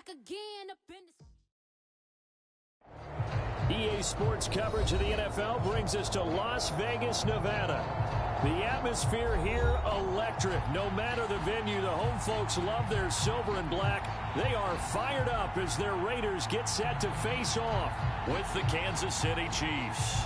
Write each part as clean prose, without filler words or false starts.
back again up in the... EA Sports coverage of the NFL brings us to Las Vegas, Nevada. The atmosphere here, electric. No matter the venue, the home folks love their silver and black. They are fired up as their Raiders get set to face off with the Kansas City Chiefs.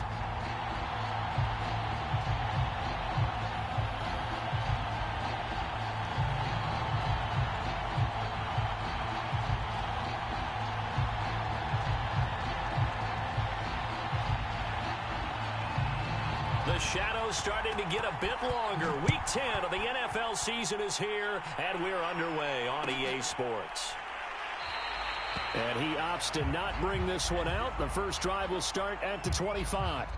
The shadow's starting to get a bit longer. Week 10 of the NFL season is here, and we're underway on EA Sports. And he opts to not bring this one out. The first drive will start at the 25.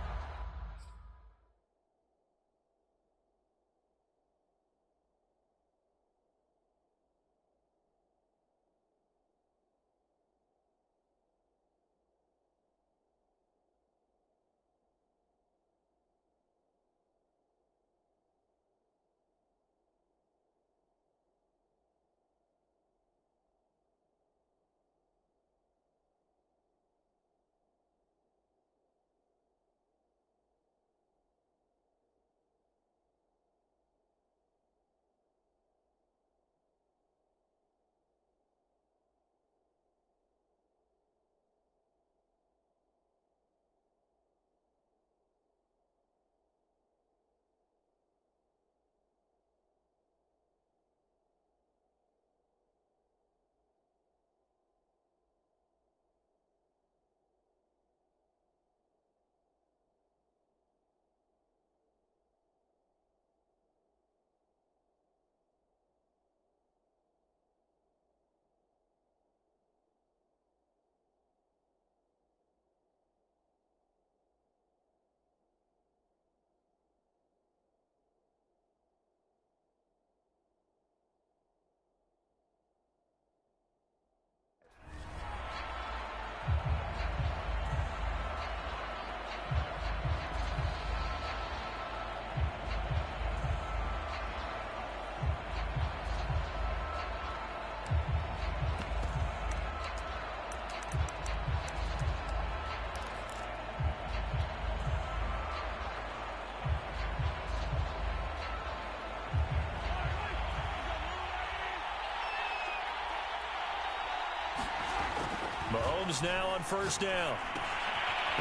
Mahomes now on first down.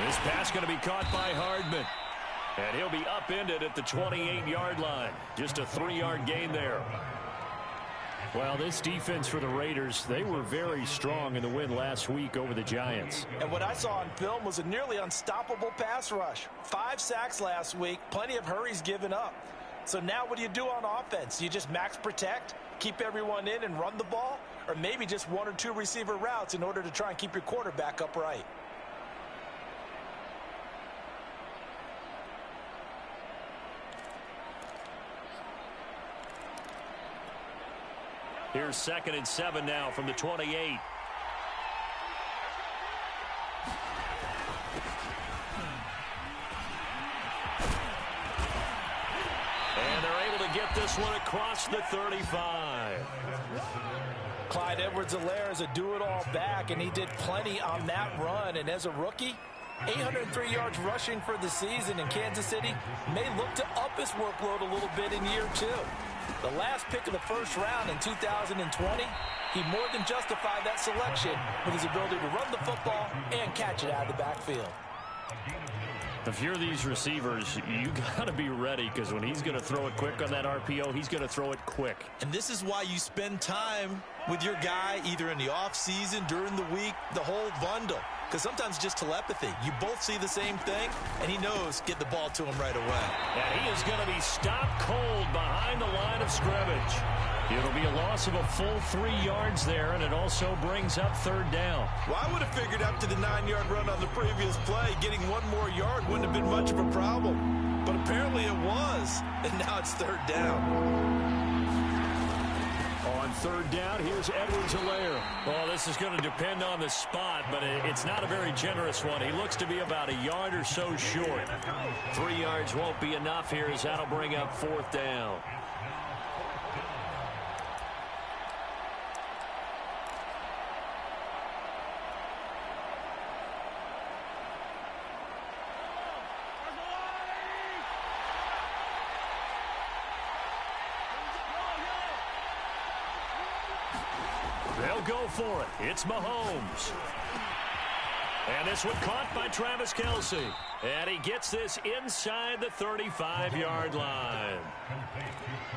This pass going to be caught by Hardman. And he'll be upended at the 28-yard line. Just a 3-yard gain there. Well, this defense for the Raiders, they were very strong in the win last week over the Giants. And what I saw on film was a nearly unstoppable pass rush. 5 sacks last week, plenty of hurries given up. So now what do you do on offense? You just max protect, keep everyone in and run the ball? Or maybe just 1 or 2 receiver routes in order to try and keep your quarterback upright? Here's 2nd and 7 now from the 28. And they're able to get this one across the 35. Clyde Edwards-Helaire is a do-it-all back, and he did plenty on that run. And as a rookie, 803 yards rushing for the season, in Kansas City may look to up his workload a little bit in year 2. The last pick of the first round in 2020, he more than justified that selection with his ability to run the football and catch it out of the backfield. If you're these receivers, you got to be ready, because when he's going to throw it quick on that RPO, he's going to throw it quick. And this is why you spend time with your guy either in the offseason, during the week, the whole bundle. Because sometimes just telepathy. You both see the same thing, and he knows get the ball to him right away. And he is going to be stopped cold behind the line of scrimmage. It'll be a loss of a full 3 yards there, and it also brings up 3rd down. Well, I would have figured after the 9-yard run on the previous play, getting 1 more yard wouldn't have been much of a problem. But apparently it was, and now it's 3rd down. On 3rd down, here's Edwards-Helaire. Well, this is going to depend on the spot, but it's not a very generous one. He looks to be about a yard or so short. 3 yards won't be enough here, as that'll bring up 4th down. go for it. It's Mahomes. And this one caught by Travis Kelce. And he gets this inside the 35-yard line.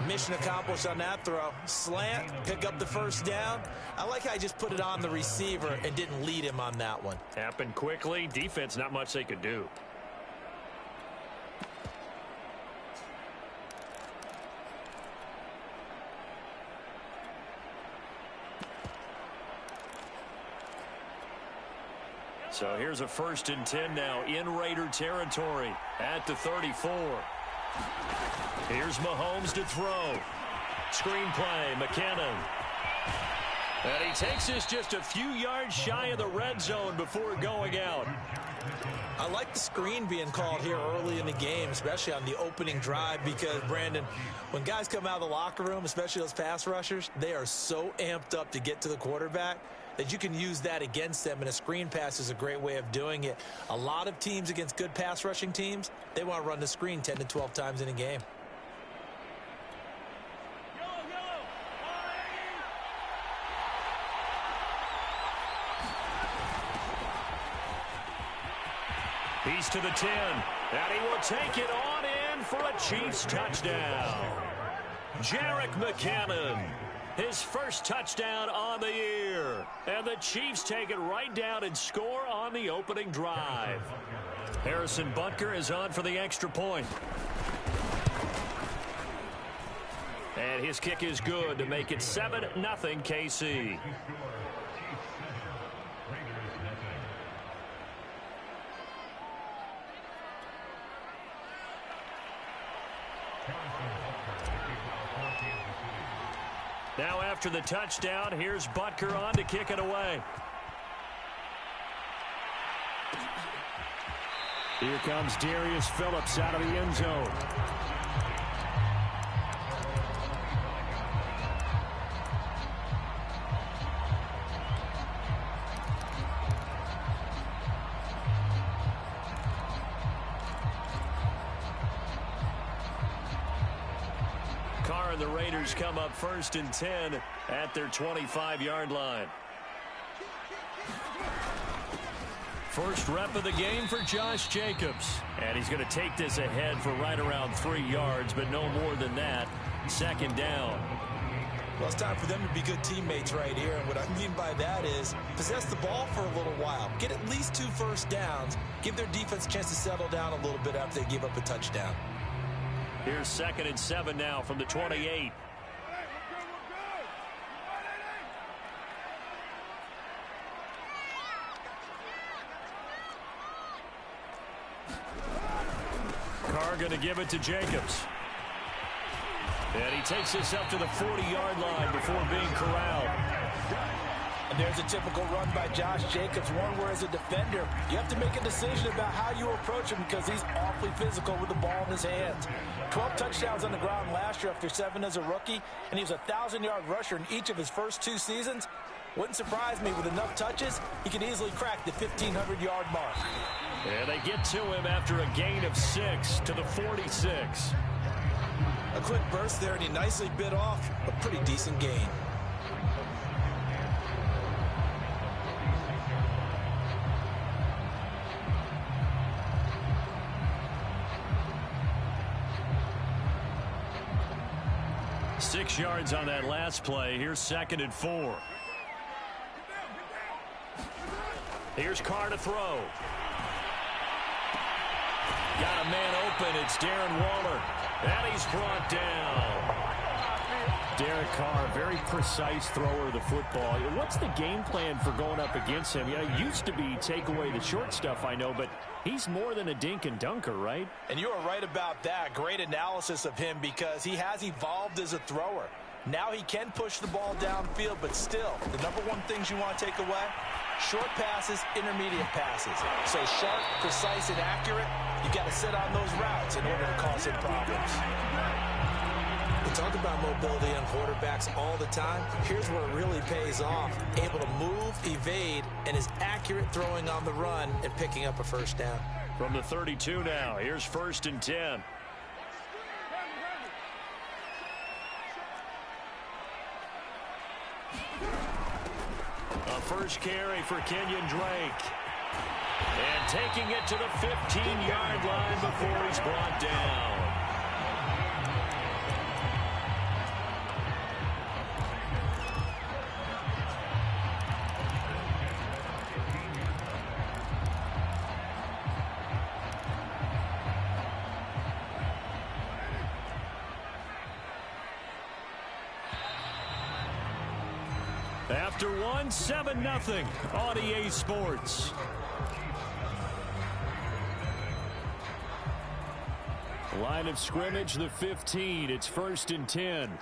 Mission accomplished on that throw. Slant, pick up the first down. I like how I just put it on the receiver and didn't lead him on that one. Happened quickly. Defense, not much they could do. So here's a 1st and 10 now in Raider territory at the 34. Here's Mahomes to throw. Screen play, McKinnon. And he takes this just a few yards shy of the red zone before going out. I like the screen being called here early in the game, especially on the opening drive, because, Brandon, when guys come out of the locker room, especially those pass rushers, they are so amped up to get to the quarterback that you can use that against them, and a screen pass is a great way of doing it. A lot of teams against good pass rushing teams, they want to run the screen 10 to 12 times in a game. He's to the 10, and he will take it on in for a Chiefs touchdown. Jerick McKinnon, his first touchdown on the year. And the Chiefs take it right down and score on the opening drive. Harrison Butker is on for the extra point. And his kick is good to make it 7-0 KC. Now after the touchdown, here's Butker on to kick it away. Here comes Darius Phillips out of the end zone. The Raiders come up 1st and 10 at their 25-yard line. First rep of the game for Josh Jacobs. And he's going to take this ahead for right around 3 yards, but no more than that. 2nd down. Well, it's time for them to be good teammates right here. And what I mean by that is possess the ball for a little while. Get at least 2 first downs. Give their defense a chance to settle down a little bit after they give up a touchdown. Here's 2nd and 7 now from the 28. Carr going to give it to Jacobs. And he takes this up to the 40-yard line before being corralled. And there's a typical run by Josh Jacobs, one where as a defender, you have to make a decision about how you approach him because he's awfully physical with the ball in his hands. 12 touchdowns on the ground last year after 7 as a rookie, and he was a 1,000-yard rusher in each of his first 2 seasons. Wouldn't surprise me with enough touches, he could easily crack the 1,500-yard mark. And they get to him after a gain of 6 to the 46. A quick burst there, and he nicely bit off a pretty decent gain. Six yards on that last play. Here's 2nd and 4. Here's Carr to throw. Got a man open. It's Darren Waller. And he's brought down. Derek Carr, very precise thrower of the football. What's the game plan for going up against him? Yeah, it used to be take away the short stuff, I know, but he's more than a dink and dunker, right? And you are right about that. Great analysis of him because he has evolved as a thrower. Now he can push the ball downfield, but still, the number one things you want to take away, short passes, intermediate passes. So sharp, precise, and accurate, you got to sit on those routes in order to cause him problems. We talk about mobility on quarterbacks all the time. Here's where it really pays off. Able to move, evade, and is accurate throwing on the run and picking up a first down. From the 32 now, here's 1st and 10. A first carry for Kenyon Drake. And taking it to the 15-yard line before he's brought down. After one, 7-0 on EA Sports. Line of scrimmage, the 15. It's 1st and 10.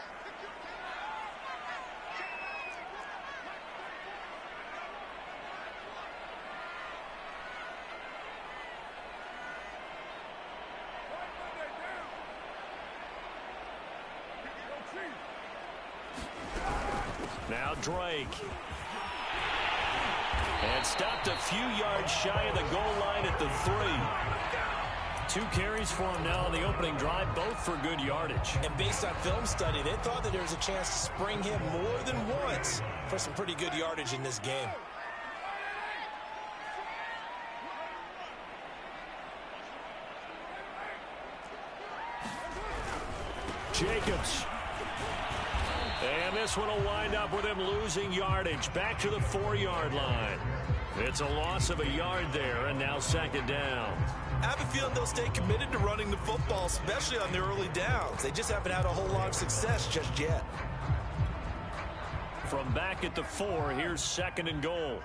Now Drake. And stopped a few yards shy of the goal line at the 3. 2 carries for him now on the opening drive, both for good yardage. And based on film study, they thought that there was a chance to spring him more than once for some pretty good yardage in this game. Jacobs. And this one will wind up with him losing yardage back to the 4-yard line. It's a loss of a yard there, and now 2nd down. I have a feeling they'll stay committed to running the football, especially on their early downs. They just haven't had a whole lot of success just yet. From back at the 4, here's 2nd and goal.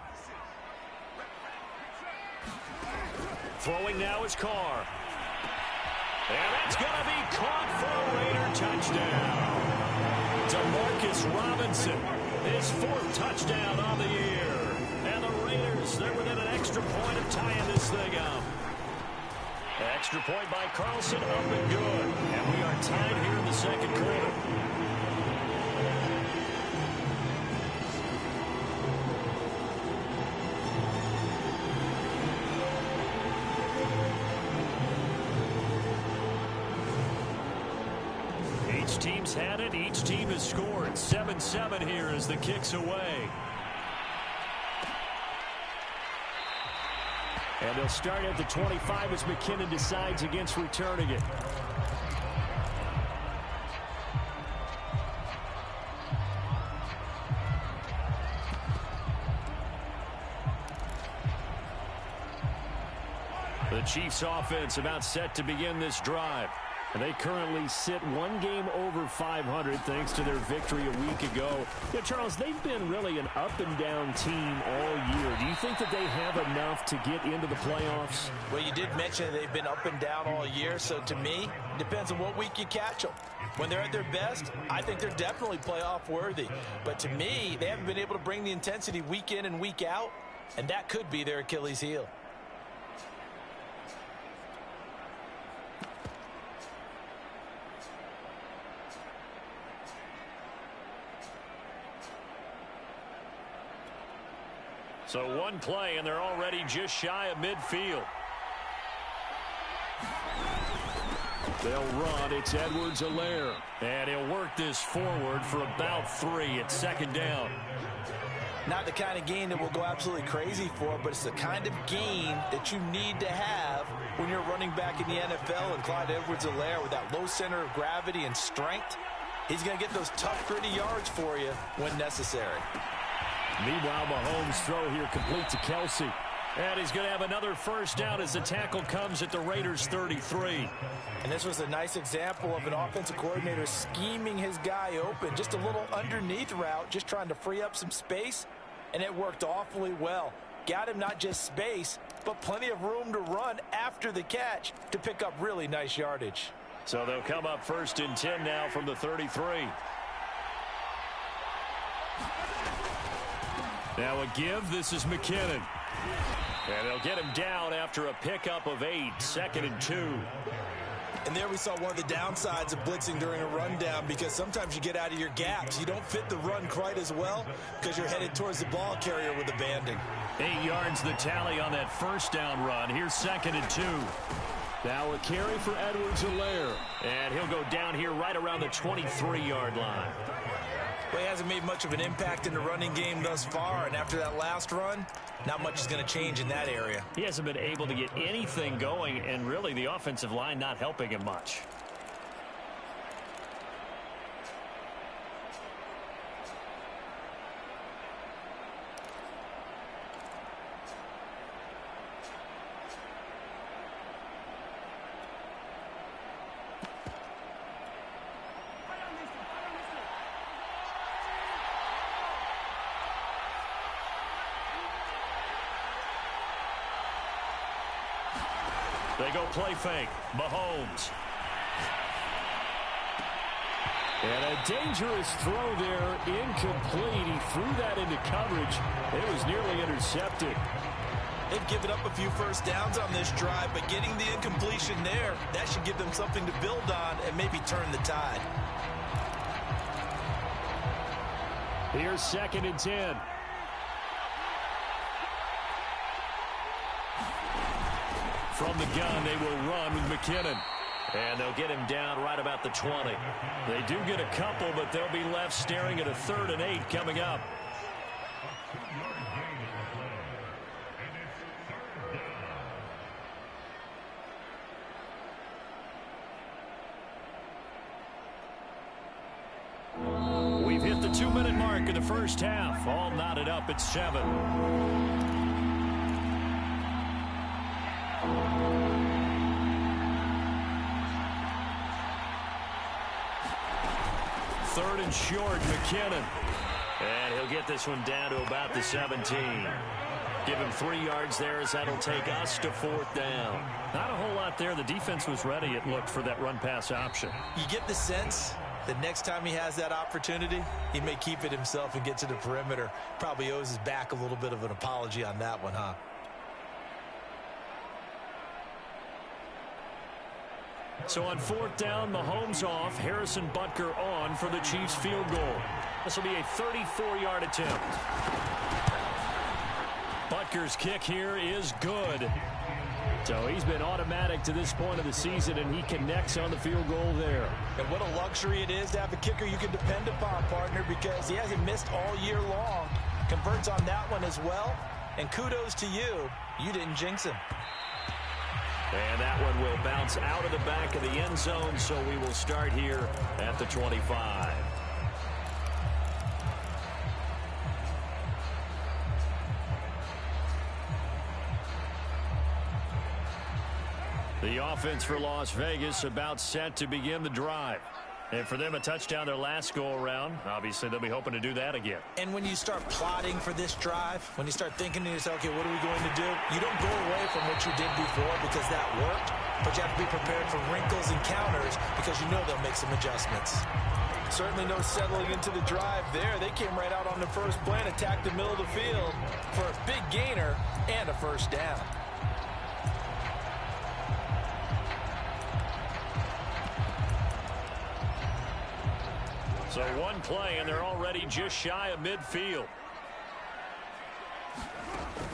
Throwing now is Carr. And that's going to be caught for a Raider touchdown. DeMarcus Robinson, his 4th touchdown on the year. And the Raiders, they're within an extra point of tying this thing up. Extra point by Carlson, up and good. And we are tied here in the 2nd quarter. Each team's had it. Each team has scored. 7-7 here as the kick's away. And they'll start at the 25 as McKinnon decides against returning it. The Chiefs offense about set to begin this drive. And they currently sit 1 game over 500 thanks to their victory a week ago. Yeah, Charles, they've been really an up-and-down team all year. Do you think that they have enough to get into the playoffs? Well, you did mention they've been up and down all year, so to me, it depends on what week you catch them. When they're at their best, I think they're definitely playoff worthy. But to me, they haven't been able to bring the intensity week in and week out, and that could be their Achilles heel. So 1 play, and they're already just shy of midfield. They'll run. It's Edwards-Helaire. And he'll work this forward for about 3 at 2nd down. Not the kind of gain that we'll go absolutely crazy for, but it's the kind of gain that you need to have when you're running back in the NFL. And Clyde Edwards-Helaire, with that low center of gravity and strength, he's going to get those tough, gritty yards for you when necessary. Meanwhile, Mahomes' throw here complete to Kelsey. And he's going to have another 1st down as the tackle comes at the Raiders' 33. And this was a nice example of an offensive coordinator scheming his guy open. Just a little underneath route, just trying to free up some space. And it worked awfully well. Got him not just space, but plenty of room to run after the catch to pick up really nice yardage. So they'll come up 1st and 10 now from the 33. Now a give. This is McKinnon. And they'll get him down after a pickup of 8. 2nd and 2. And there we saw one of the downsides of blitzing during a rundown, because sometimes you get out of your gaps. You don't fit the run quite as well because you're headed towards the ball carrier with abandon. 8 yards the tally on that 1st down run. Here's 2nd and 2. Now a carry for Edwards-Helaire. And he'll go down here right around the 23-yard line. Well, he hasn't made much of an impact in the running game thus far, and after that last run, not much is going to change in that area. He hasn't been able to get anything going, and really the offensive line not helping him much. They go play fake. Mahomes. And a dangerous throw there. Incomplete. He threw that into coverage. It was nearly intercepted. They've given up a few first downs on this drive, but getting the incompletion there, that should give them something to build on and maybe turn the tide. Here's 2nd and 10. From the gun, they will run with McKinnon. And they'll get him down right about the 20. They do get a couple, but they'll be left staring at a 3rd and 8 coming up. We've hit the 2-minute mark in the first half. All knotted up at 7. Third and short, McKinnon. And he'll get this one down to about the 17. Give him 3 yards there as that'll take us to 4th down. Not a whole lot there. The defense was ready, it looked, for that run-pass option. You get the sense that next time he has that opportunity, he may keep it himself and get to the perimeter. Probably owes his back a little bit of an apology on that one, huh? So on 4th down, Mahomes off, Harrison Butker on for the Chiefs field goal. This will be a 34-yard attempt. Butker's kick here is good. So he's been automatic to this point of the season, and he connects on the field goal there. And what a luxury it is to have a kicker you can depend upon, partner, because he hasn't missed all year long. Converts on that one as well. And kudos to you. You didn't jinx him. And that one will bounce out of the back of the end zone, so we will start here at the 25. The offense for Las Vegas about set to begin the drive. And for them, a touchdown their last go-around. Obviously, they'll be hoping to do that again. And when you start plotting for this drive, when you start thinking to yourself, okay, what are we going to do? You don't go away from what you did before because that worked, but you have to be prepared for wrinkles and counters because you know they'll make some adjustments. Certainly no settling into the drive there. They came right out on the first play and attacked the middle of the field for a big gainer and a first down. So one play, and they're already just shy of midfield.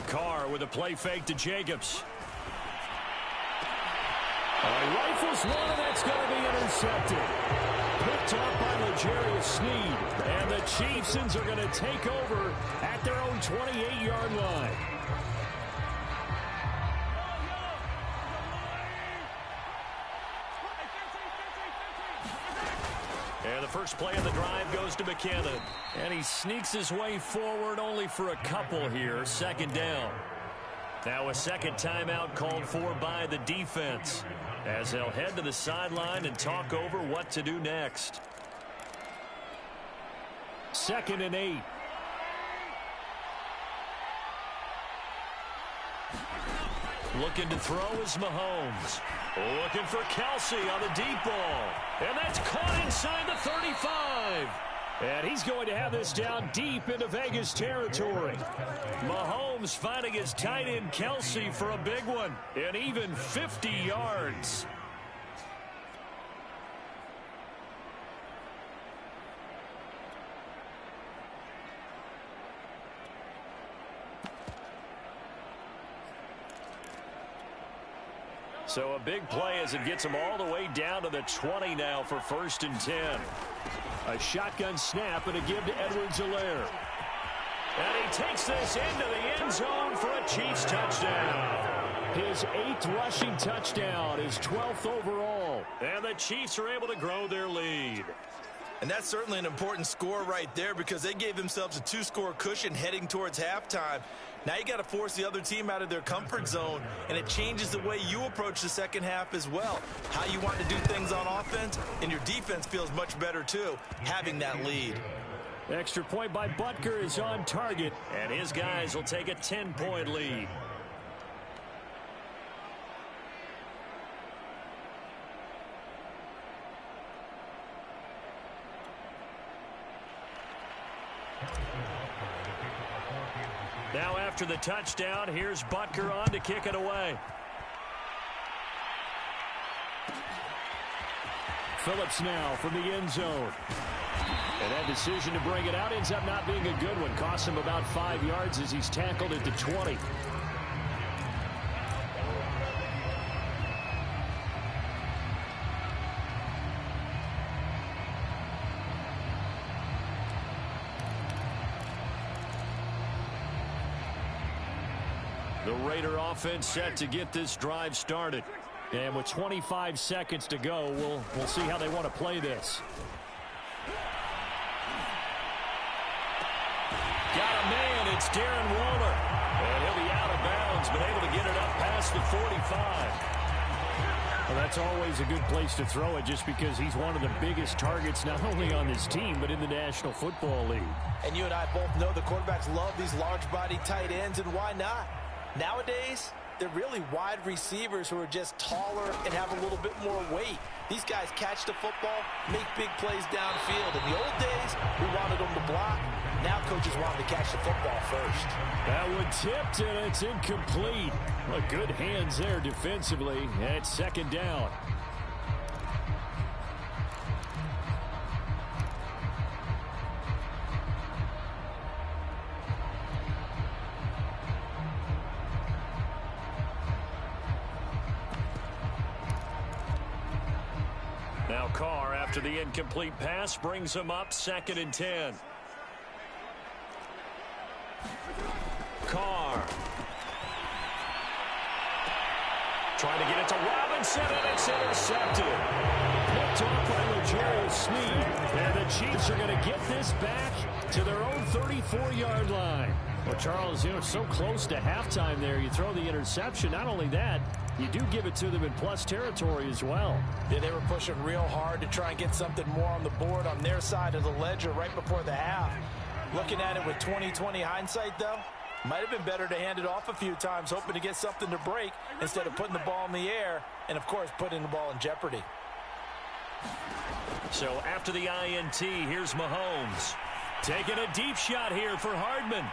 Carr with a play fake to Jacobs. Rifles one, and that's going to be intercepted. Picked off by L'Jarius Sneed. And the Chiefs are going to take over at their own 28-yard line. And the first play of the drive goes to McKinnon. And he sneaks his way forward only for a couple here. 2nd down. Now a second timeout called for by the defense, as they'll head to the sideline and talk over what to do next. 2nd and 8. Looking to throw is Mahomes. Looking for Kelsey on the deep ball. And that's caught inside the 35. And he's going to have this down deep into Vegas territory. Mahomes finding his tight end Kelsey for a big one. And even 50 yards. So a big play as it gets them all the way down to the 20 now for 1st and 10. A shotgun snap and a give to Edwards-Helaire. And he takes this into the end zone for a Chiefs touchdown. His 8th rushing touchdown, his 12th overall. And the Chiefs are able to grow their lead. And that's certainly an important score right there because they gave themselves a 2-score cushion heading towards halftime. Now you got to force the other team out of their comfort zone, and it changes the way you approach the second half as well. How you want to do things on offense, and your defense feels much better too, having that lead. Extra point by Butker is on target, and his guys will take a 10-point lead. Now after the touchdown, here's Butker on to kick it away. Phillips now from the end zone. And that decision to bring it out ends up not being a good one. Costs him about 5 yards as he's tackled at the 20. The Raider offense set to get this drive started. And with 25 seconds to go, we'll see how they want to play this. Got a man, it's Darren Waller. And he'll be out of bounds, but able to get it up past the 45. Well, that's always a good place to throw it just because he's one of the biggest targets not only on this team but in the National Football League. And you and I both know the quarterbacks love these large-body tight ends, and why not? Nowadays, they're really wide receivers who are just taller and have a little bit more weight. These guys catch the football, make big plays downfield. In the old days, we wanted them to block. Now coaches want them to catch the football first. That one tipped, and it's incomplete. Well, good hands there defensively at 2nd down. Now Carr, after the incomplete pass, brings him up 2nd and 10. Carr. Trying to get it to Robinson, and it's intercepted. Picked off by L'Jarius Sneed. And the Chiefs are going to get this back to their own 34-yard line. Well, Charles, so close to halftime there. You throw the interception. Not only that, you do give it to them in plus territory as well. Yeah, they were pushing real hard to try and get something more on the board on their side of the ledger right before the half. Looking at it with 20/20 hindsight, though, might have been better to hand it off a few times, hoping to get something to break instead of putting the ball in the air and, of course, putting the ball in jeopardy. So after the INT, here's Mahomes. Taking a deep shot here for Hardman.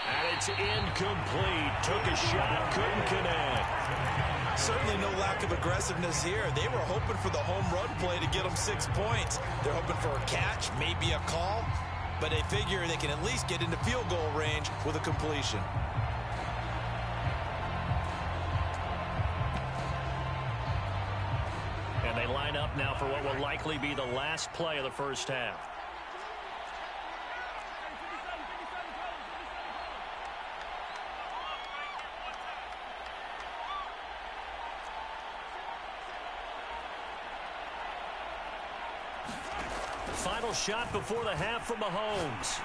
And it's incomplete. Took a shot, couldn't connect. Certainly no lack of aggressiveness here. They were hoping for the home run play to get them 6 points. They're hoping for a catch, maybe a call, but they figure they can at least get into field goal range with a completion. And they line up now for what will likely be the last play of the first half. Final shot before the half from Mahomes.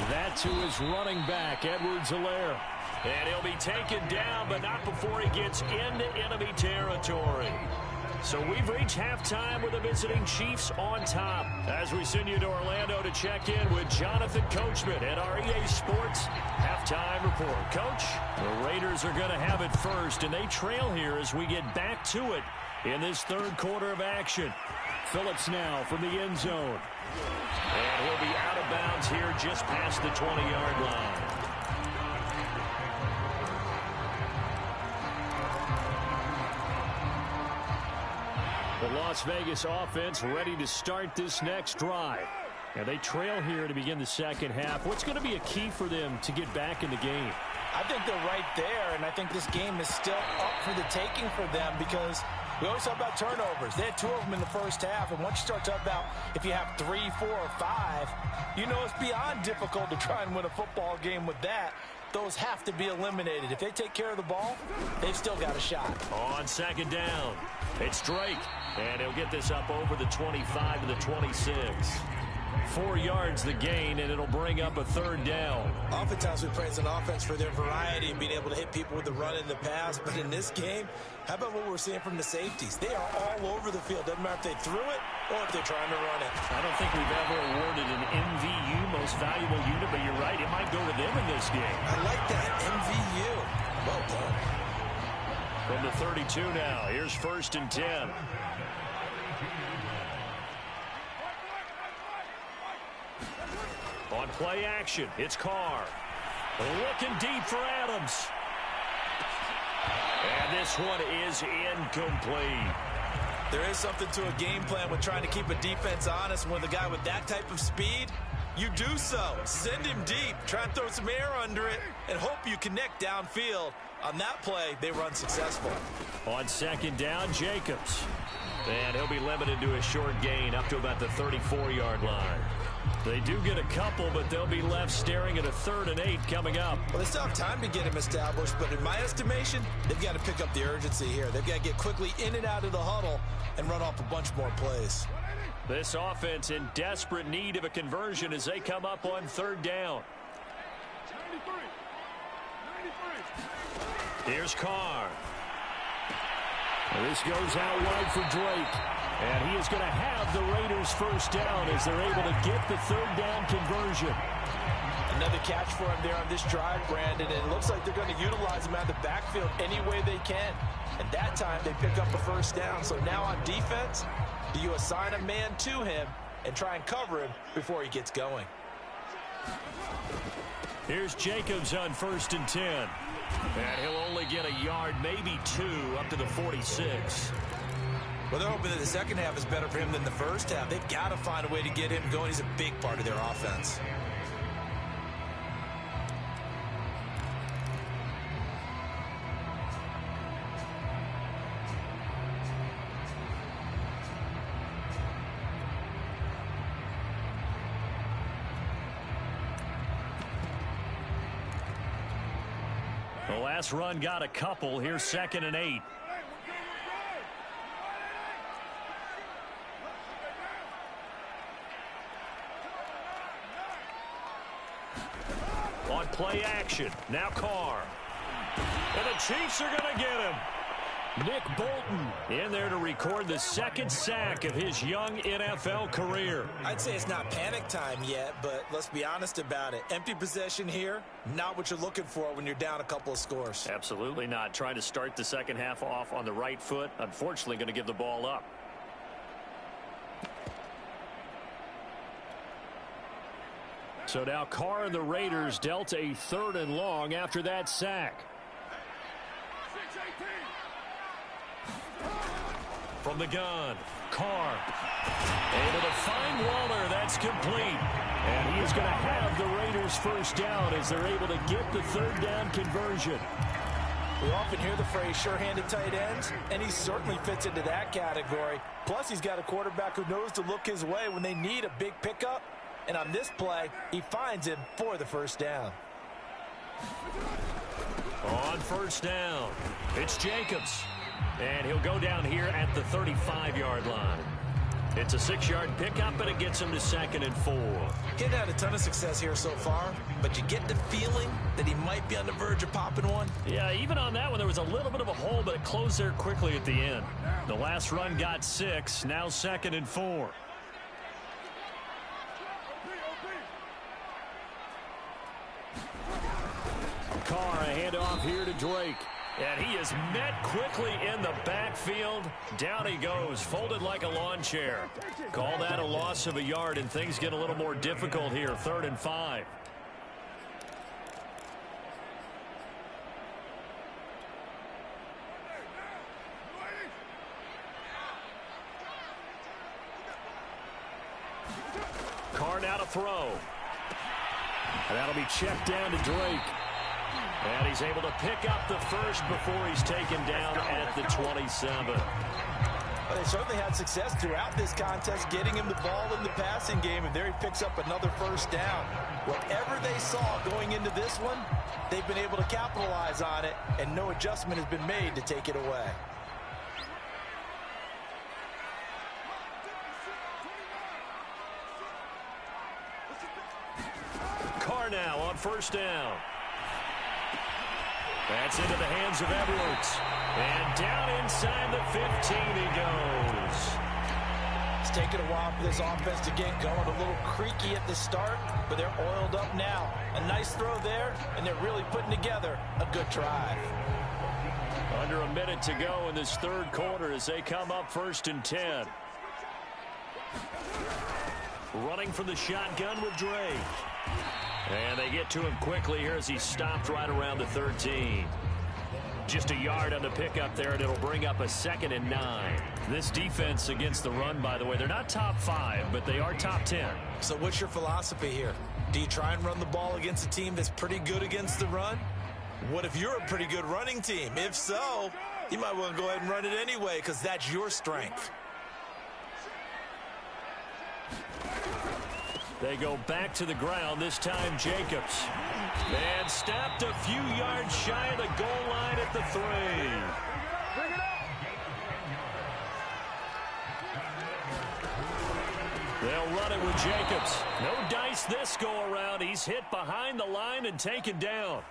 That to his running back, Edwards-Helaire. And he'll be taken down, but not before he gets into enemy territory. So we've reached halftime with the visiting Chiefs on top. As we send you to Orlando to check in with Jonathan Coachman at our EA Sports Halftime Report. Coach, the Raiders are going to have it first, and they trail here as we get back to it in this third quarter of action. Phillips now from the end zone. And he'll be out of bounds here just past the 20-yard line. The Las Vegas offense ready to start this next drive. And they trail here to begin the second half. What's going to be a key for them to get back in the game? I think they're right there, and I think this game is still up for the taking for them because we always talk about turnovers. They had 2 of them in the first half, and once you start talking about if you have 3, 4, or 5, you know it's beyond difficult to try and win a football game with that. Those have to be eliminated. If they take care of the ball, they've still got a shot. On second down, it's Drake, and he'll get this up over the 25 to the 26. 4 yards the gain, and it'll bring up a 3rd down. Oftentimes we praise an offense for their variety and being able to hit people with the run in the pass. But in this game, how about what we're seeing from the safeties? They are all over the field. Doesn't matter if they threw it or if they're trying to run it. I don't think we've ever awarded an MVU, most valuable unit, but you're right. It might go to them in this game. I like that, MVU. Well done. From the 32 now, here's 1st and 10. On play action, it's Carr. Looking deep for Adams. And this one is incomplete. There is something to a game plan with trying to keep a defense honest. With a guy with that type of speed, you do so. Send him deep, try and throw some air under it, and hope you connect downfield. On that play, they run successful. On second down, Jacobs. And he'll be limited to a short gain up to about the 34-yard line. They do get a couple, but they'll be left staring at a 3rd and 8 coming up. Well, they still have time to get him established, but in my estimation, they've got to pick up the urgency here. They've got to get quickly in and out of the huddle and run off a bunch more plays. This offense in desperate need of a conversion as they come up on 3rd down. Here's Carr. This goes out wide for Drake. And he is going to have the Raiders' 1st down as they're able to get the 3rd down conversion. Another catch for him there on this drive, Brandon, and it looks like they're going to utilize him out of the backfield any way they can. And that time they pick up a 1st down. So now on defense, do you assign a man to him and try and cover him before he gets going? Here's Jacobs on 1st and 10. And he'll only get a yard, maybe 2, up to the 46. Well, they're hoping that the second half is better for him than the first half. They've got to find a way to get him going. He's a big part of their offense. The last run got a couple. Here's 2nd and 8. On play action, now Carr. And the Chiefs are going to get him. Nick Bolton in there to record the 2nd sack of his young NFL career. I'd say it's not panic time yet, but let's be honest about it. Empty possession here, not what you're looking for when you're down a couple of scores. Absolutely not. Trying to start the second half off on the right foot. Unfortunately, going to give the ball up. So now Carr and the Raiders dealt a 3rd and long after that sack. From the gun, Carr able to find Waller. That's complete. And he is going to have the Raiders' 1st down as they're able to get the 3rd down conversion. We often hear the phrase sure-handed tight ends, and he certainly fits into that category. Plus, he's got a quarterback who knows to look his way when they need a big pickup. And on this play, he finds him for the 1st down. On 1st down, it's Jacobs. And he'll go down here at the 35-yard line. It's a 6-yard pickup, and it gets him to 2nd and 4. Getting had a ton of success here so far, but you get the feeling that he might be on the verge of popping one. Yeah, even on that one, there was a little bit of a hole, but it closed there quickly at the end. The last run got 6, now 2nd and 4. Carr, a handoff here to Drake. And he is met quickly in the backfield. Down he goes, folded like a lawn chair. Call that a loss of a yard, and things get a little more difficult here. 3rd and 5. Carr now to throw. And that'll be checked down to Drake. And he's able to pick up the first before he's taken down at the 27. Well, they certainly had success throughout this contest getting him the ball in the passing game, and there he picks up another first down. Whatever they saw going into this one, they've been able to capitalize on it, and no adjustment has been made to take it away. Carr now on first down. That's into the hands of Edwards. And down inside the 15 he goes. It's taken a while for this offense to get going. A little creaky at the start, but they're oiled up now. A nice throw there, and they're really putting together a good drive. Under a minute to go in this third quarter as they come up 1st and 10. Running from the shotgun with Dre. And they get to him quickly here as he stopped right around the 13. Just a yard on the pickup there, and it'll bring up a 2nd and 9. This defense against the run, by the way, they're not top 5, but they are top 10. So what's your philosophy here? Do you try and run the ball against a team that's pretty good against the run? What if you're a pretty good running team? If so, you might want to go ahead and run it anyway because that's your strength. They go back to the ground, this time Jacobs. And stopped a few yards shy of the goal line at the 3. They'll run it with Jacobs. No dice this go around. He's hit behind the line and taken down.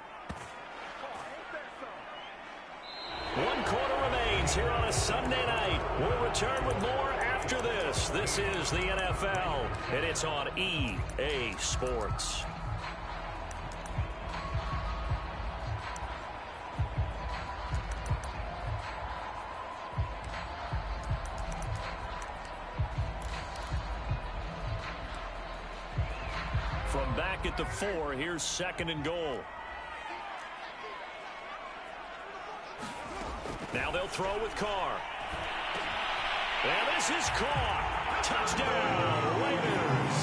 1 quarter remains here on a Sunday night. We'll return with more after this. This is the NFL, and it's on EA Sports. From back at the 4, here's 2nd and goal. Now they'll throw with Carr. And this is caught. Touchdown, Raiders.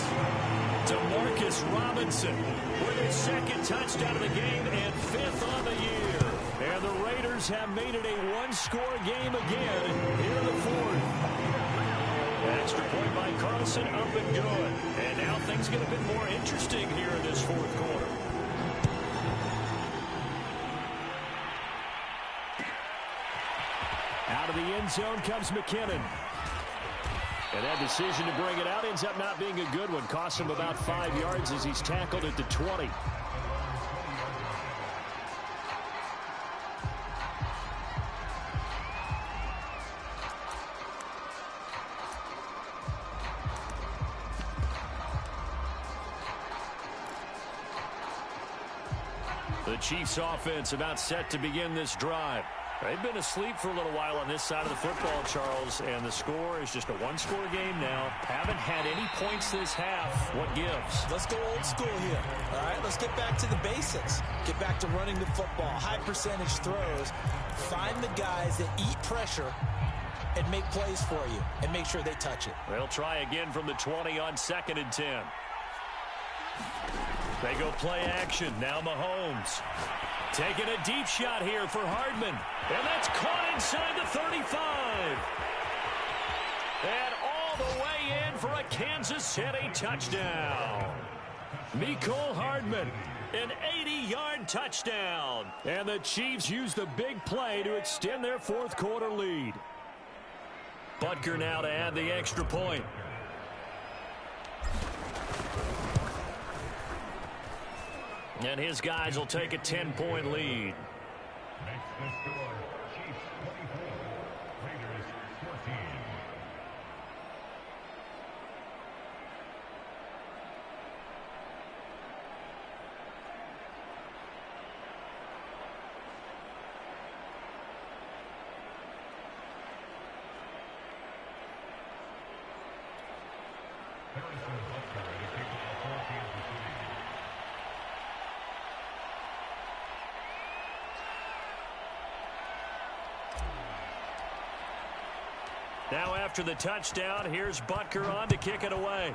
DeMarcus Robinson with his 2nd touchdown of the game and 5th on the year. And the Raiders have made it a 1-score game again here in the 4th. Extra point by Carlson, up and good. And now things get a bit more interesting here in this 4th quarter. Out of the end zone comes McKinnon. And that decision to bring it out ends up not being a good one. Costs him about 5 yards as he's tackled at the 20. The Chiefs offense about set to begin this drive. They've been asleep for a little while on this side of the football, Charles, and the score is just a 1-score game now. Haven't had any points this half. What gives? Let's go old school here. All right, let's get back to the basics. Get back to running the football, high percentage throws. Find the guys that eat pressure and make plays for you and make sure they touch it. They'll try again from the 20 on 2nd and 10. They go play action. Now Mahomes. Taking a deep shot here for Hardman. And that's caught inside the 35. And all the way in for a Kansas City touchdown. Mecole Hardman, an 80-yard touchdown. And the Chiefs use the big play to extend their 4th quarter lead. Butker now to add the extra point. And his guys will take a 10-point lead. Next to score, Chiefs 24, Raiders 14. Harrison Butker to kick off for Kansas City. Now after the touchdown, here's Butker on to kick it away.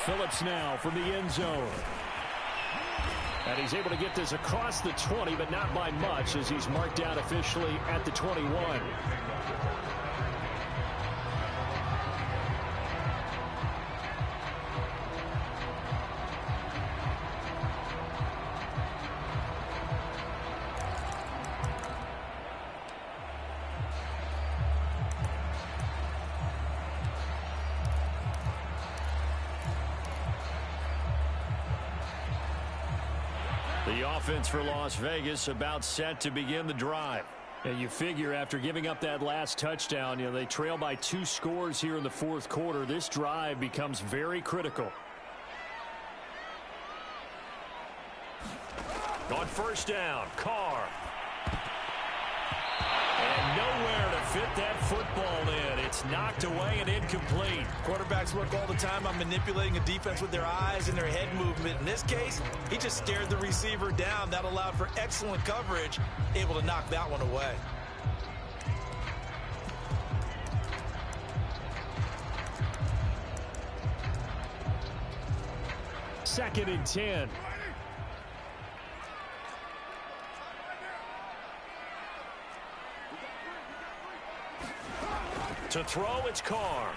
Phillips now from the end zone. And he's able to get this across the 20, but not by much, as he's marked down officially at the 21. The offense for Las Vegas about set to begin the drive. And you figure after giving up that last touchdown, they trail by 2 scores here in the fourth quarter. This drive becomes very critical. On first down, Carr. And nowhere to fit that football in. It's knocked away and incomplete. Quarterbacks work all the time on manipulating a defense with their eyes and their head movement. In this case, he just stared the receiver down. That allowed for excellent coverage, able to knock that one away. Second and 10. To throw, it's Carr.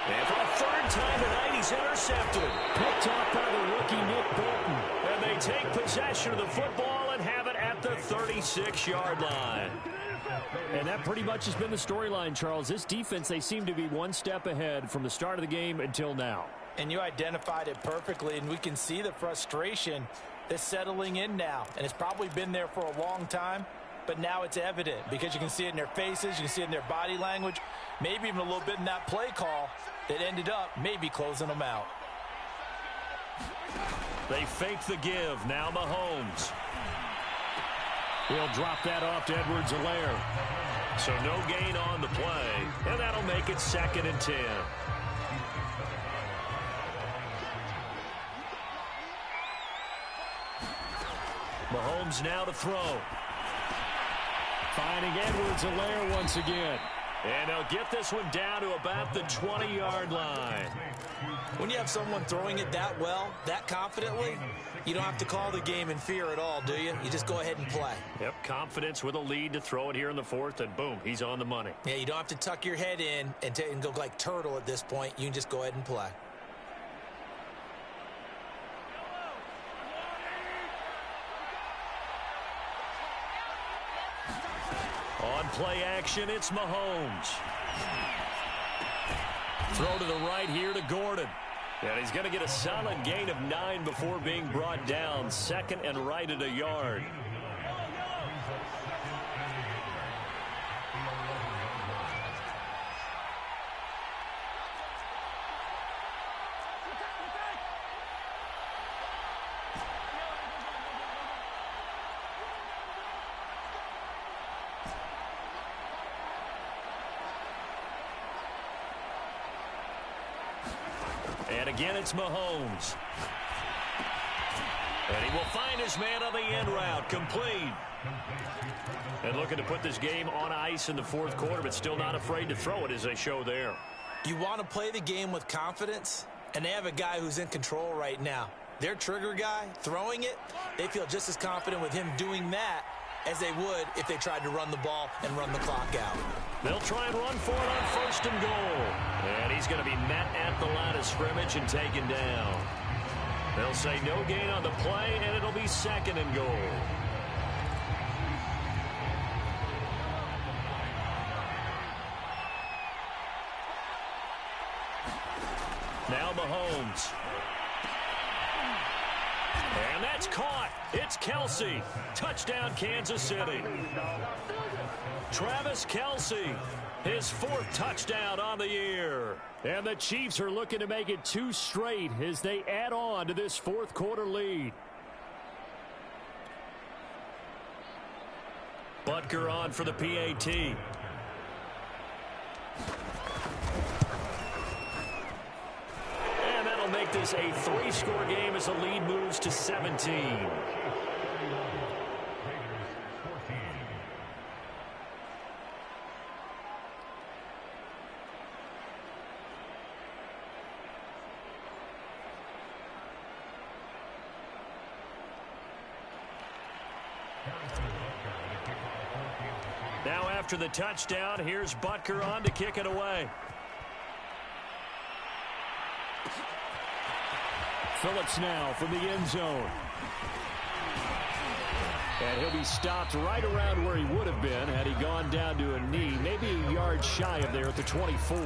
And for the third time tonight, he's intercepted. Picked off by the rookie Nick Bolton. And they take possession of the football and have it at the 36-yard line. And that pretty much has been the storyline, Charles. This defense, they seem to be one step ahead from the start of the game until now. And you identified it perfectly, and we can see the frustration that's settling in now. And it's probably been there for a long time. But now it's evident because you can see it in their faces, you can see it in their body language, maybe even a little bit in that play call that ended up maybe closing them out. They fake the give. Now Mahomes. He'll drop that off to Edwards-Helaire. So no gain on the play, and that'll make it 2nd and 10. Mahomes now to throw. Finding Edwards-Helaire once again. And they'll get this one down to about the 20-yard line. When you have someone throwing it that well, that confidently, you don't have to call the game in fear at all, do you? You just go ahead and play. Yep, confidence with a lead to throw it here in the fourth, and boom, he's on the money. Yeah, you don't have to tuck your head in and go like turtle at this point. You can just go ahead and play. On play action, it's Mahomes. Throw to the right here to Gordon. And he's going to get a solid gain of 9 before being brought down. 2nd and right at a yard. And again, it's Mahomes. And he will find his man on the end route. Complete. And looking to put this game on ice in the fourth quarter, but still not afraid to throw it as they show there. You want to play the game with confidence, and they have a guy who's in control right now. Their trigger guy, throwing it, they feel just as confident with him doing that as they would if they tried to run the ball and run the clock out. They'll try and run for it on 1st and goal. And he's going to be met at the line of scrimmage and taken down. They'll say no gain on the play, and it'll be 2nd and goal. Now Mahomes. And that's caught. It's Kelce. Touchdown, Kansas City. Travis Kelce, his 4th touchdown on the year. And the Chiefs are looking to make it 2 straight as they add on to this fourth quarter lead. Butker on for the PAT. And that'll make this a 3-score game as the lead moves to 17. Now after the touchdown, here's Butker on to kick it away. Phillips now from the end zone. And he'll be stopped right around where he would have been had he gone down to a knee, maybe a yard shy of there at the 24.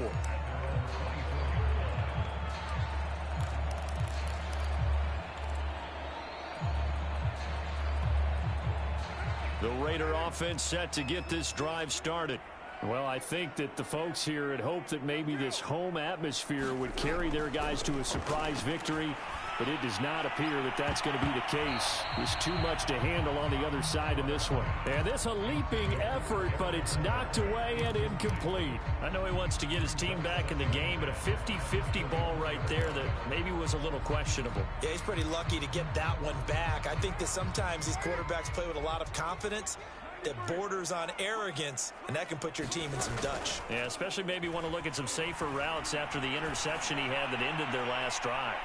The Raider offense set to get this drive started. Well, I think that the folks here had hoped that maybe this home atmosphere would carry their guys to a surprise victory, but it does not appear that that's going to be the case. There's too much to handle on the other side in this one. And this a leaping effort, but it's knocked away and incomplete. I know he wants to get his team back in the game, but a 50-50 ball right there that maybe was a little questionable. Yeah, he's pretty lucky to get that one back. I think that sometimes these quarterbacks play with a lot of confidence that borders on arrogance, and that can put your team in some Dutch. Yeah, especially maybe want to look at some safer routes after the interception he had that ended their last drive.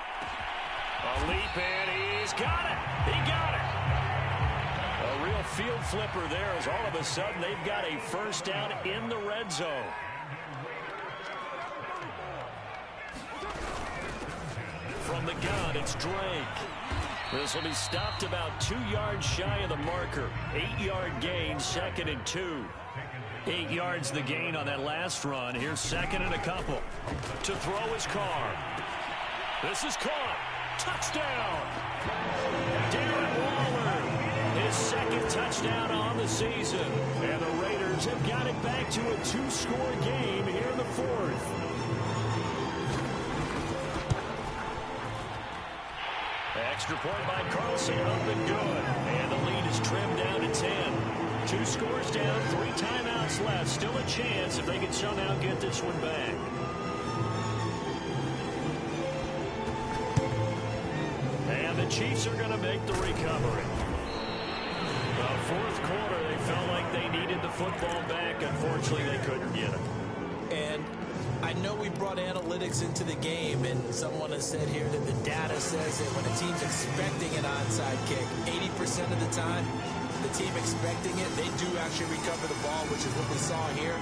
A leap, and he's got it. He got it. A real field flipper there as all of a sudden they've got a first down in the red zone. From the gun, it's Drake. This will be stopped about 2 yards shy of the marker. 8-yard gain, 2nd and 2. 8 yards the gain on that last run. Here's 2nd and a couple. To throw his Carr. This is caught. Touchdown. Darren Waller. His 2nd touchdown on the season. And the Raiders have got it back to a 2-score game here in the 4th. Extra point by Carlson, up and good. And the lead is trimmed down to 10. 2 scores down, 3 timeouts left. Still a chance if they can somehow get this one back. And the Chiefs are going to make the recovery. The 4th quarter, they felt like they needed the football back. Unfortunately, they couldn't get it. And I know we brought analytics into the game, and someone has said here that the data says that when a team's expecting an onside kick, 80% of the time, the team expecting it, they do actually recover the ball, which is what we saw here.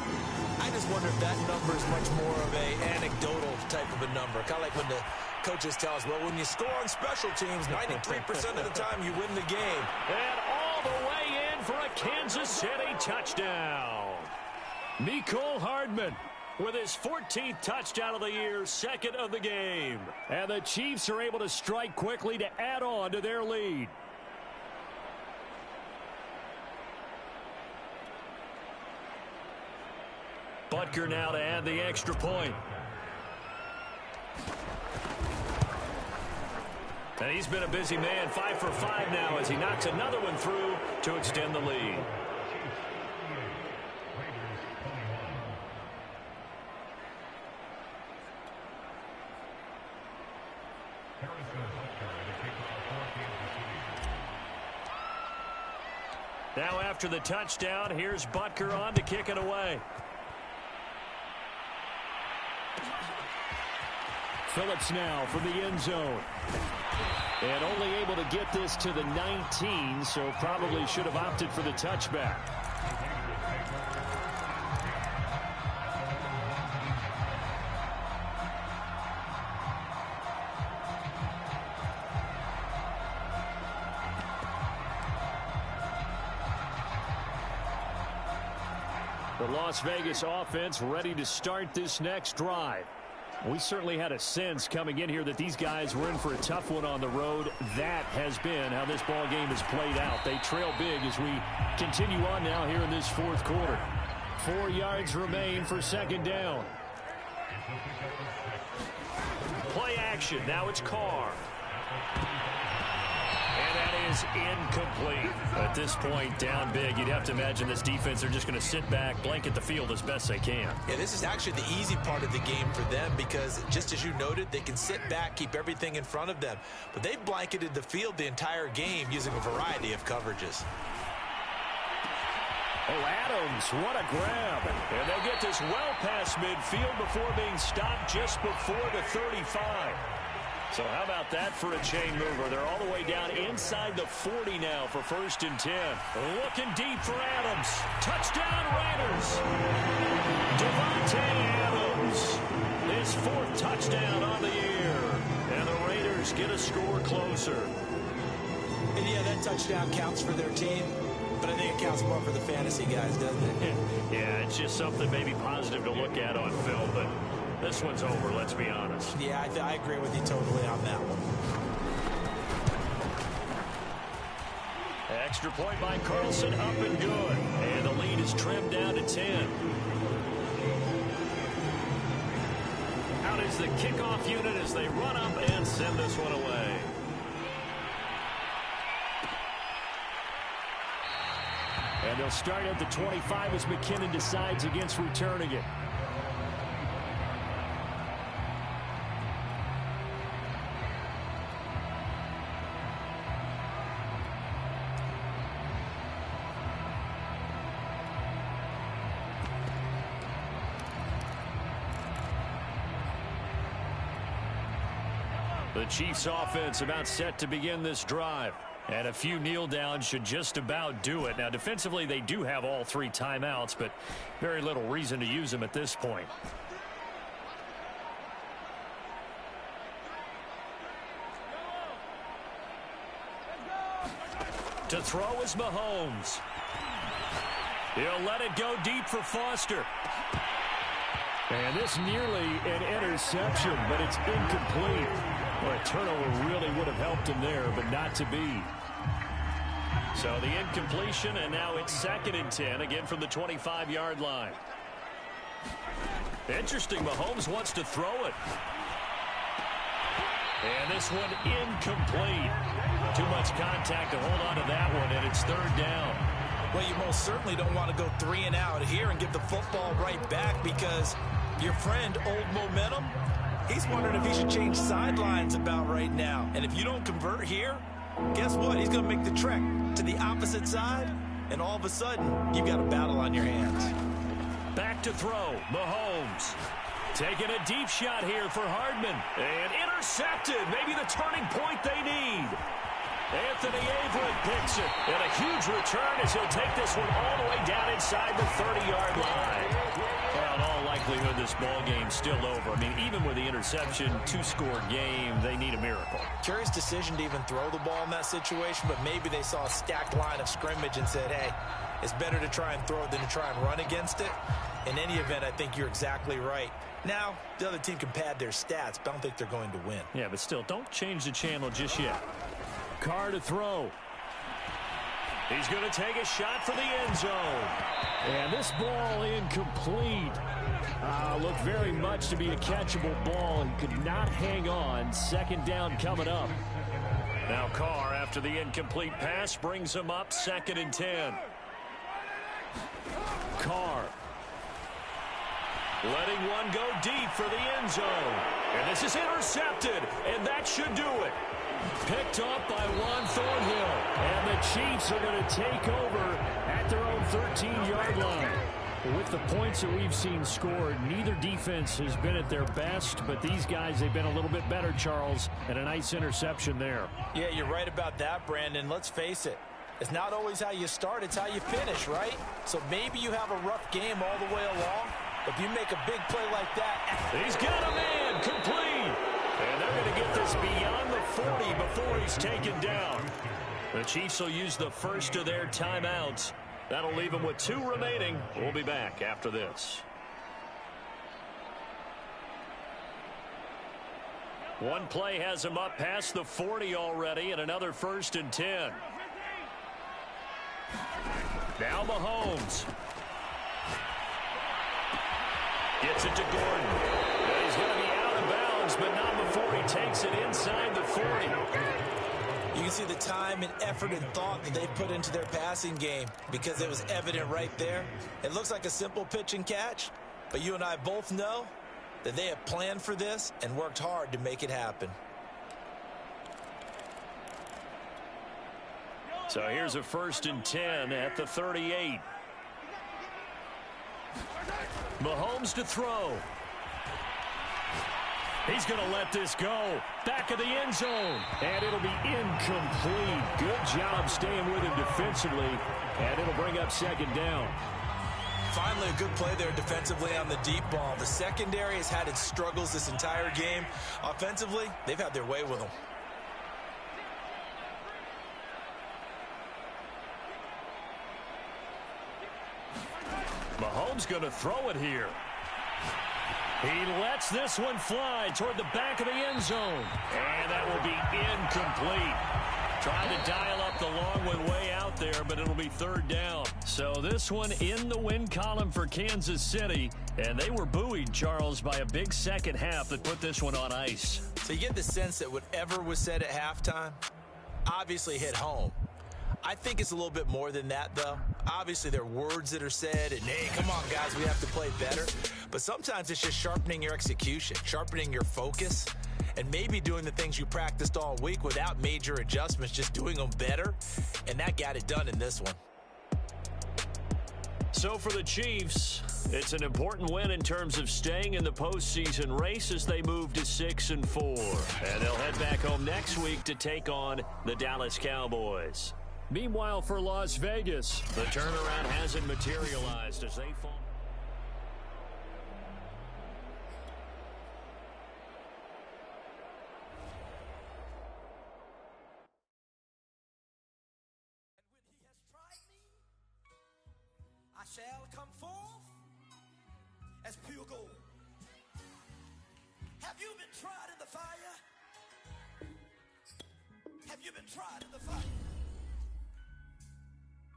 I just wonder if that number is much more of a anecdotal type of a number. Kind of like when the coaches tell us, well, when you score on special teams, 93% of the time you win the game. And all the way in for a Kansas City touchdown. Mecole Hardman with his 14th touchdown of the year, 2nd of the game. And the Chiefs are able to strike quickly to add on to their lead. Butker now to add the extra point. And he's been a busy man, 5 for 5 now as he knocks another one through to extend the lead. Now after the touchdown, here's Butker on to kick it away. Phillips now from the end zone. And only able to get this to the 19, so probably should have opted for the touchback. The Las Vegas offense ready to start this next drive. We certainly had a sense coming in here that these guys were in for a tough one on the road. That has been how this ball game has played out. They trail big as we continue on now here in this 4th quarter. 4 yards remain for 2nd down. Play action. Now it's Carr. And that is incomplete. At this point, down big, you'd have to imagine this defense, they're just going to sit back, blanket the field as best they can. Yeah, this is actually the easy part of the game for them because, just as you noted, they can sit back, keep everything in front of them. But they've blanketed the field the entire game using a variety of coverages. Oh, Adams, what a grab. And they'll get this well past midfield before being stopped just before the 35. So how about that for a chain mover? They're all the way down inside the 40 now for 1st and 10. Looking deep for Adams. Touchdown, Raiders. Devontae Adams, his 4th touchdown on the year. And the Raiders get a score closer. And yeah, that touchdown counts for their team, but I think it counts more for the fantasy guys, doesn't it? Yeah, it's just something maybe positive to look at on film, but this one's over, let's be honest. Yeah, I agree with you totally on that one. Extra point by Carlson, up and good. And the lead is trimmed down to 10. Out is the kickoff unit as they run up and send this one away. And they'll start at the 25 as McKinnon decides against returning it. The Chiefs offense about set to begin this drive. And a few kneel downs should just about do it. Now, defensively, they do have all 3 timeouts, but very little reason to use them at this point. To throw is Mahomes. He'll let it go deep for Foster. And this nearly an interception, but it's incomplete. Well, a turnover really would have helped him there, but not to be. So the incompletion, and now it's 2nd and 10, again from the 25-yard line. Interesting, Mahomes wants to throw it. And this one incomplete. Too much contact to hold on to that one, and it's 3rd down. Well, you most certainly don't want to go 3 and out here and give the football right back because your friend, Old Momentum, he's wondering if he should change sidelines about right now. And if you don't convert here, guess what? He's going to make the trek to the opposite side, and all of a sudden, you've got a battle on your hands. Back to throw, Mahomes. Taking a deep shot here for Hardman. And intercepted, maybe the turning point they need. Anthony Averett picks it. And a huge return as he'll take this one all the way down inside the 30-yard line. Well, in all likelihood, this ball game's still over. I mean, even with the interception, 2-score game, they need a miracle. Curious decision to even throw the ball in that situation, but maybe they saw a stacked line of scrimmage and said, hey, it's better to try and throw it than to try and run against it. In any event, I think you're exactly right. Now, the other team can pad their stats, but I don't think they're going to win. Yeah, but still, don't change the channel just yet. Carr to throw. He's going to take a shot for the end zone. And this ball incomplete. Looked very much to be a catchable ball and could not hang on. 2nd down coming up. Now Carr, after the incomplete pass, brings him up 2nd and 10. Carr. Letting one go deep for the end zone. And this is intercepted, and that should do it. Picked up by Juan Thornhill. And the Chiefs are going to take over at their own 13-yard line. With the points that we've seen scored, neither defense has been at their best, but these guys, they've been a little bit better, Charles, and a nice interception there. Yeah, you're right about that, Brandon. Let's face it. It's not always how you start, it's how you finish, right? So maybe you have a rough game all the way along, but if you make a big play like that... He's got a man, complete! And they're going to get this beyond the 40 before he's taken down. The Chiefs will use the first of their timeouts. That'll leave them with 2 remaining. We'll be back after this. One play has him up past the 40 already, and another 1st and 10. Now Mahomes. Gets it to Gordon. And he's going to be out of bounds, but not before he takes it inside the 40. You can see the time and effort and thought that they put into their passing game because it was evident right there. It looks like a simple pitch and catch, but you and I both know that they have planned for this and worked hard to make it happen. So here's a 1st and 10 at the 38. Mahomes to throw. He's going to let this go. Back of the end zone. And it'll be incomplete. Good job staying with him defensively. And it'll bring up 2nd down. Finally, a good play there defensively on the deep ball. The secondary has had its struggles this entire game. Offensively, they've had their way with them. Mahomes going to throw it here. He lets this one fly toward the back of the end zone. And that will be incomplete. Trying to dial up the long one way out there, but it'll be third down. So this one in the win column for Kansas City. And they were buoyed, Charles, by a big second half that put this one on ice. So you get the sense that whatever was said at halftime obviously hit home. I think it's a little bit more than that, though. Obviously, there are words that are said, and, hey, come on, guys, we have to play better. But sometimes it's just sharpening your execution, sharpening your focus, and maybe doing the things you practiced all week without major adjustments, just doing them better. And that got it done in this one. So for the Chiefs, it's an important win in terms of staying in the postseason race as they move to 6-4. And they'll head back home next week to take on the Dallas Cowboys. Meanwhile, for Las Vegas, the turnaround hasn't materialized as they fall. I shall come forth as pure gold. Have you been tried in the fire? Have you been tried in the fire?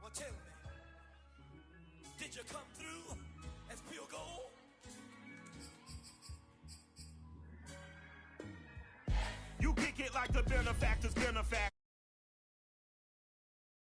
Well, tell me, did you come through as pure gold? You kick it like the benefactor's benefactor.